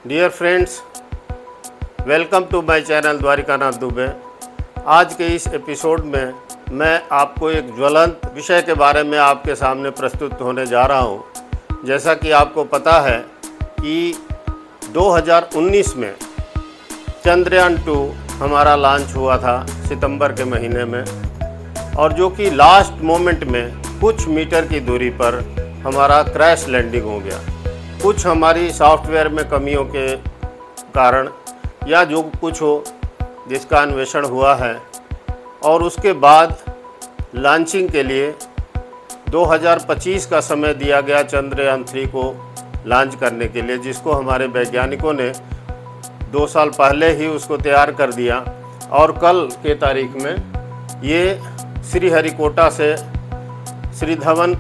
Dear friends, welcome to my channel Dwarikanath Dubey. आज के इस एपिसोड में मैं आपको एक ज्वलंत विषय के बारे में आपके सामने प्रस्तुत होने जा रहा हूं। जैसा कि आपको पता है कि 2019 में चंद्रयान 2 हमारा लॉन्च हुआ था सितंबर के महीने में, और जो कि लास्ट मोमेंट में कुछ मीटर की दूरी पर हमारा क्रैश लैंडिंग हो गया। कुछ हमारी सॉफ्टवेयर में कमियों के कारण या जो कुछ हो जिसका अन्वेषण हुआ है, और उसके बाद लॉन्चिंग के लिए 2025 का समय दिया गया चंद्रयान 3 को लॉन्च करने के लिए, जिसको हमारे वैज्ञानिकों ने 2 साल पहले ही उसको तैयार कर दिया। और कल के तारीख में ये श्रीहरिकोटा से श्री धवन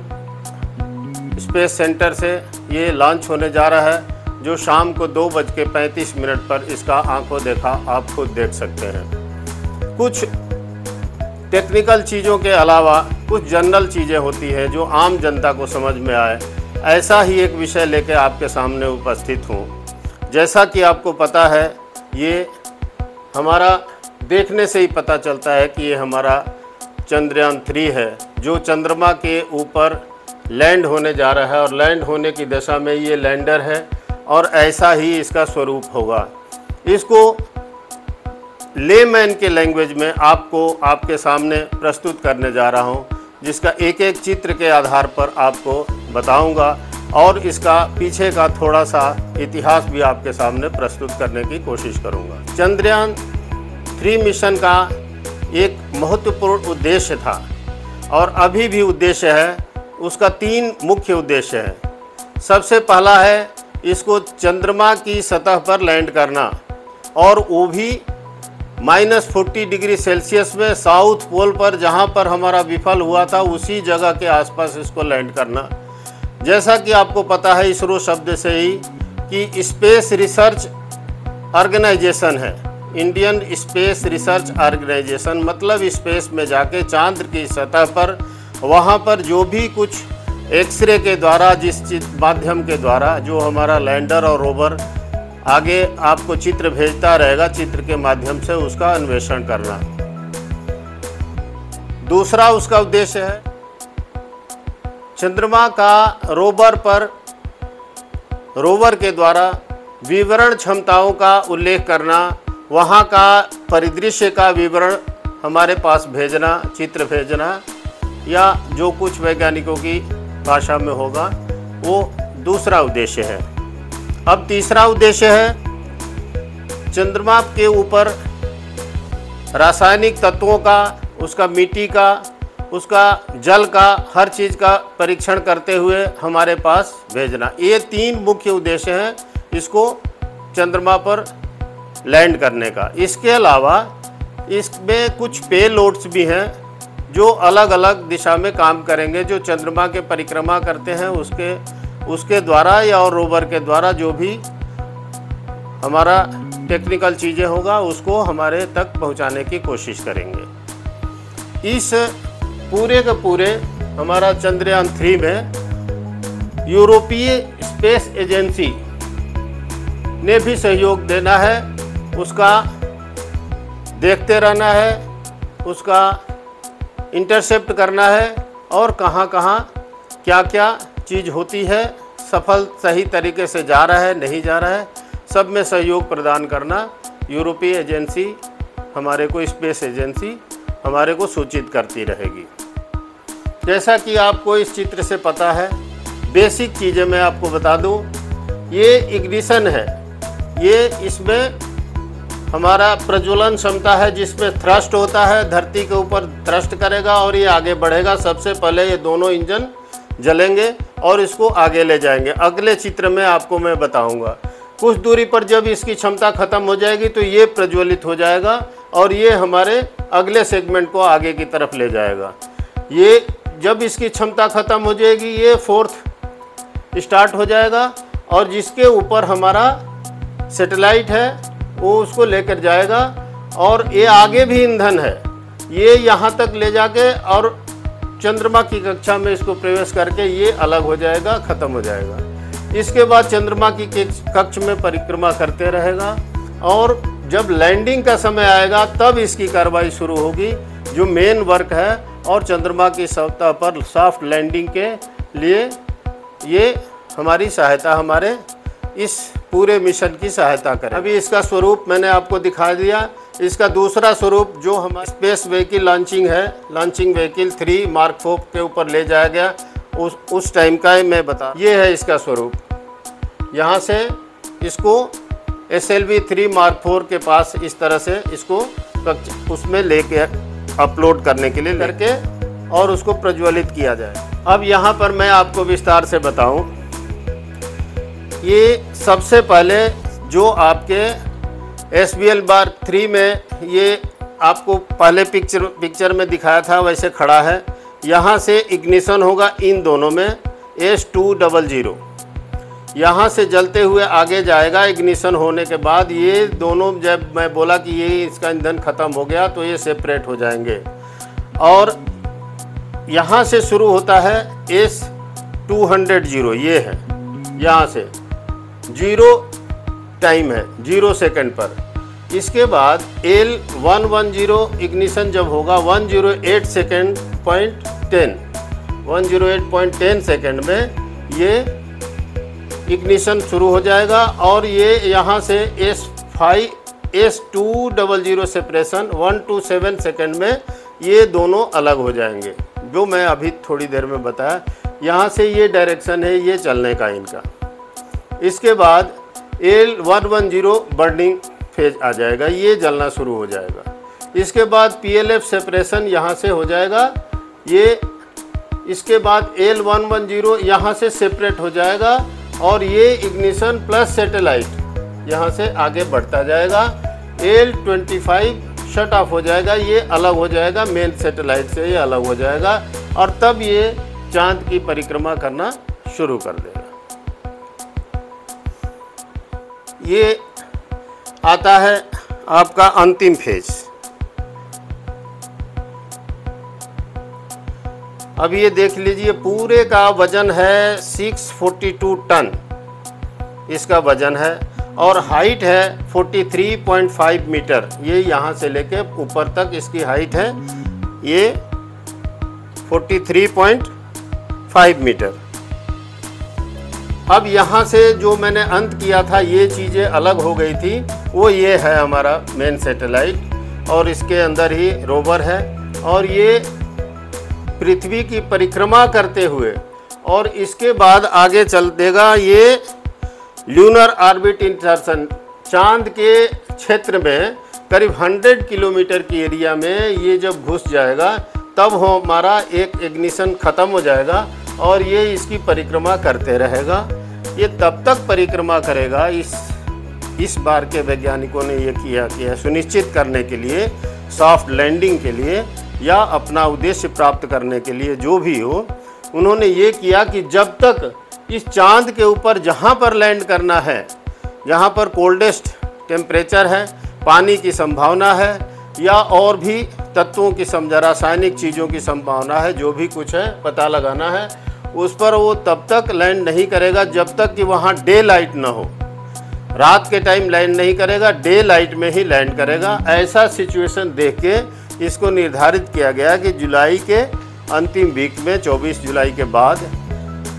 स्पेस सेंटर से ये लॉन्च होने जा रहा है, जो शाम को 2:35 पर इसका आंखों देखा आप खुद देख सकते हैं। कुछ टेक्निकल चीज़ों के अलावा कुछ जनरल चीज़ें होती हैं जो आम जनता को समझ में आए, ऐसा ही एक विषय लेकर आपके सामने उपस्थित हूँ। जैसा कि आपको पता है, ये हमारा देखने से ही पता चलता है कि ये हमारा चंद्रयान 3 है, जो चंद्रमा के ऊपर लैंड होने जा रहा है, और लैंड होने की दशा में ये लैंडर है, और ऐसा ही इसका स्वरूप होगा। इसको लेमैन के लैंग्वेज में आपको आपके सामने प्रस्तुत करने जा रहा हूँ, जिसका एक एक चित्र के आधार पर आपको बताऊँगा, और इसका पीछे का थोड़ा सा इतिहास भी आपके सामने प्रस्तुत करने की कोशिश करूँगा। चंद्रयान 3 मिशन का एक महत्वपूर्ण उद्देश्य था, और अभी भी उद्देश्य है। उसका 3 मुख्य उद्देश्य हैं। सबसे पहला है इसको चंद्रमा की सतह पर लैंड करना, और वो भी -40 डिग्री सेल्सियस में साउथ पोल पर, जहाँ पर हमारा विफल हुआ था उसी जगह के आसपास इसको लैंड करना। जैसा कि आपको पता है इसरो शब्द से ही कि स्पेस रिसर्च ऑर्गेनाइजेशन है, इंडियन स्पेस रिसर्च ऑर्गेनाइजेशन, मतलब स्पेस में जाके चांद की सतह पर वहाँ पर जो भी कुछ एक्सरे के द्वारा, जिस माध्यम के द्वारा जो हमारा लैंडर और रोवर आगे आपको चित्र भेजता रहेगा, चित्र के माध्यम से उसका अन्वेषण करना। दूसरा उसका उद्देश्य है चंद्रमा का रोवर पर, रोवर के द्वारा विवरण क्षमताओं का उल्लेख करना, वहाँ का परिदृश्य का विवरण हमारे पास भेजना, चित्र भेजना, या जो कुछ वैज्ञानिकों की भाषा में होगा, वो दूसरा उद्देश्य है। अब तीसरा उद्देश्य है चंद्रमा के ऊपर रासायनिक तत्वों का, उसका मिट्टी का, उसका जल का, हर चीज़ का परीक्षण करते हुए हमारे पास भेजना। ये 3 मुख्य उद्देश्य हैं इसको चंद्रमा पर लैंड करने का। इसके अलावा इसमें कुछ पेलोड्स भी हैं जो अलग अलग दिशा में काम करेंगे, जो चंद्रमा के परिक्रमा करते हैं उसके द्वारा या और रोवर के द्वारा जो भी हमारा टेक्निकल चीज़ें होगा उसको हमारे तक पहुंचाने की कोशिश करेंगे। इस पूरे के पूरे हमारा चंद्रयान 3 में यूरोपीय स्पेस एजेंसी ने भी सहयोग देना है, उसका देखते रहना है, उसका इंटरसेप्ट करना है, और कहाँ कहाँ क्या क्या चीज़ होती है, सफल सही तरीके से जा रहा है नहीं जा रहा है, सब में सहयोग प्रदान करना यूरोपीय एजेंसी हमारे को, स्पेस एजेंसी हमारे को सूचित करती रहेगी। जैसा कि आपको इस चित्र से पता है, बेसिक चीज़ें मैं आपको बता दूं। ये इग्निशन है, ये इसमें हमारा प्रज्वलन क्षमता है, जिसमें थ्रस्ट होता है, धरती के ऊपर थ्रस्ट करेगा और ये आगे बढ़ेगा। सबसे पहले ये दोनों इंजन जलेंगे और इसको आगे ले जाएंगे। अगले चित्र में आपको मैं बताऊंगा। कुछ दूरी पर जब इसकी क्षमता ख़त्म हो जाएगी तो ये प्रज्वलित हो जाएगा, और ये हमारे अगले सेगमेंट को आगे की तरफ ले जाएगा। ये जब इसकी क्षमता ख़त्म हो जाएगी, ये 4th स्टार्ट हो जाएगा, और जिसके ऊपर हमारा सैटेलाइट है वो उसको लेकर जाएगा, और ये आगे भी ईंधन है, ये यहाँ तक ले जाके और चंद्रमा की कक्षा में इसको प्रवेश करके ये अलग हो जाएगा, ख़त्म हो जाएगा। इसके बाद चंद्रमा की कक्ष में परिक्रमा करते रहेगा और जब लैंडिंग का समय आएगा तब इसकी कार्रवाई शुरू होगी, जो मेन वर्क है। और चंद्रमा की सतह पर सॉफ्ट लैंडिंग के लिए ये हमारी सहायता, हमारे इस पूरे मिशन की सहायता करें। अभी इसका स्वरूप मैंने आपको दिखा दिया। इसका दूसरा स्वरूप जो हमारा स्पेस व्हीकल लॉन्चिंग है, लॉन्चिंग व्हीकल 3 मार्क 4 के ऊपर ले जाया गया, उस टाइम का मैं बता, ये है इसका स्वरूप। यहाँ से इसको SLV 3 मार्क 4 के पास इस तरह से इसको उसमें लेके अपलोड करने के लिए करके और उसको प्रज्वलित किया जाए। अब यहाँ पर मैं आपको विस्तार से बताऊँ, ये सबसे पहले जो आपके SBL Mark 3 में ये आपको पहले पिक्चर में दिखाया था वैसे खड़ा है। यहाँ से इग्निशन होगा इन दोनों में S200, यहाँ से जलते हुए आगे जाएगा। इग्निशन होने के बाद ये दोनों, जब मैं बोला कि ये इसका ईंधन ख़त्म हो गया तो ये सेपरेट हो जाएंगे। और यहाँ से शुरू होता है S200, ये है, यहाँ से 0 टाइम है, 0 सेकंड पर। इसके बाद L110 इग्निशन जब होगा 108 सेकंड पॉइंट 10, 108.10 सेकंड में ये इग्निशन शुरू हो जाएगा। और ये यहाँ से S200 सेपरेशन 127 सेकंड में ये दोनों अलग हो जाएंगे, जो मैं अभी थोड़ी देर में बताया। यहाँ से ये डायरेक्शन है ये चलने का इनका। इसके बाद L110 बर्निंग फेज आ जाएगा, ये जलना शुरू हो जाएगा। इसके बाद PLF सेपरेशन यहाँ से हो जाएगा ये। इसके बाद L110 यहाँ से सेपरेट हो जाएगा और ये इग्निशन प्लस सैटेलाइट यहाँ से आगे बढ़ता जाएगा। L25 शट ऑफ हो जाएगा, ये अलग हो जाएगा, मेन सैटेलाइट से ये अलग हो जाएगा और तब ये चांद की परिक्रमा करना शुरू कर देगा। ये आता है आपका अंतिम फेज। अब ये देख लीजिए, पूरे का वजन है 642 टन इसका वजन है और हाइट है 43.5 मीटर। ये यहाँ से लेके ऊपर तक इसकी हाइट है ये 43.5 मीटर। अब यहाँ से जो मैंने अंत किया था, ये चीज़ें अलग हो गई थी, वो ये है हमारा मेन सैटेलाइट और इसके अंदर ही रोवर है। और ये पृथ्वी की परिक्रमा करते हुए और इसके बाद आगे चल देगा ये ल्यूनर ऑर्बिट इंसर्शन, चांद के क्षेत्र में करीब 100 किलोमीटर की एरिया में ये जब घुस जाएगा तब हमारा एक इग्निशन ख़त्म हो जाएगा और ये इसकी परिक्रमा करते रहेगा। ये तब तक परिक्रमा करेगा, इस बार के वैज्ञानिकों ने ये किया कि है सुनिश्चित करने के लिए, सॉफ्ट लैंडिंग के लिए या अपना उद्देश्य प्राप्त करने के लिए, जो भी हो, उन्होंने ये किया कि जब तक इस चांद के ऊपर जहाँ पर लैंड करना है, जहाँ पर कोल्डेस्ट टेम्परेचर है, पानी की संभावना है या और भी तत्वों की रासायनिक चीज़ों की संभावना है, जो भी कुछ है पता लगाना है, उस पर वो तब तक लैंड नहीं करेगा जब तक कि वहाँ डे लाइट ना हो। रात के टाइम लैंड नहीं करेगा, डे लाइट में ही लैंड करेगा। ऐसा सिचुएशन देख के इसको निर्धारित किया गया कि जुलाई के अंतिम वीक में 24 जुलाई के बाद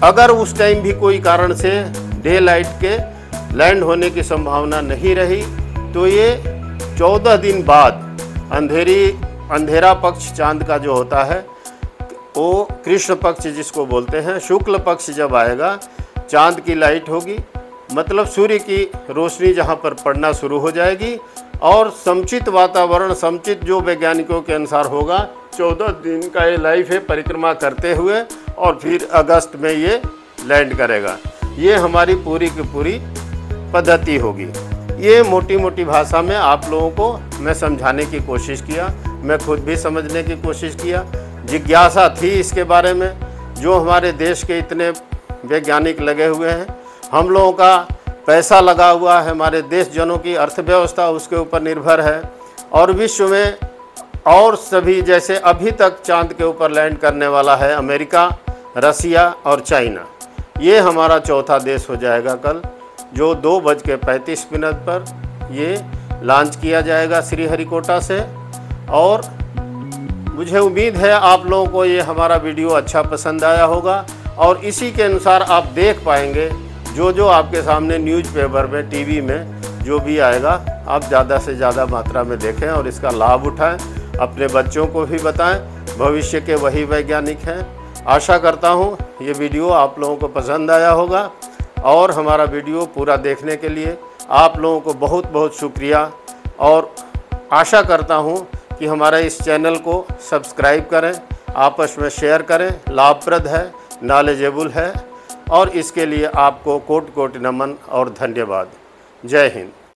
अगर उस टाइम भी कोई कारण से डे लाइट के लैंड होने की संभावना नहीं रही तो ये 14 दिन बाद अंधेरा पक्ष चांद का जो होता है वो कृष्ण पक्ष जिसको बोलते हैं, शुक्ल पक्ष जब आएगा चांद की लाइट होगी, मतलब सूर्य की रोशनी जहाँ पर पड़ना शुरू हो जाएगी और समुचित वातावरण, समुचित जो वैज्ञानिकों के अनुसार होगा, 14 दिन का ये लाइफ है परिक्रमा करते हुए और फिर अगस्त में ये लैंड करेगा। ये हमारी पूरी की पूरी पद्धति होगी। ये मोटी मोटी भाषा में आप लोगों को मैं समझाने की कोशिश किया, मैं खुद भी समझने की कोशिश किया। जिज्ञासा थी इसके बारे में, जो हमारे देश के इतने वैज्ञानिक लगे हुए हैं, हम लोगों का पैसा लगा हुआ है, हमारे देश जनों की अर्थव्यवस्था उसके ऊपर निर्भर है और विश्व में और सभी, जैसे अभी तक चांद के ऊपर लैंड करने वाला है अमेरिका, रसिया और चाइना। ये हमारा चौथा देश हो जाएगा कल, जो 2:35 पर ये लॉन्च किया जाएगा श्रीहरिकोटा से। और मुझे उम्मीद है आप लोगों को ये हमारा वीडियो अच्छा पसंद आया होगा और इसी के अनुसार आप देख पाएंगे जो आपके सामने न्यूज़पेपर में, टीवी में जो भी आएगा, आप ज़्यादा से ज़्यादा मात्रा में देखें और इसका लाभ उठाएं, अपने बच्चों को भी बताएं। भविष्य के वही वैज्ञानिक हैं। आशा करता हूँ ये वीडियो आप लोगों को पसंद आया होगा और हमारा वीडियो पूरा देखने के लिए आप लोगों को बहुत बहुत शुक्रिया। और आशा करता हूँ कि हमारे इस चैनल को सब्सक्राइब करें, आपस में शेयर करें, लाभप्रद है, नॉलेजेबल है और इसके लिए आपको कोटि कोटि नमन और धन्यवाद। जय हिंद।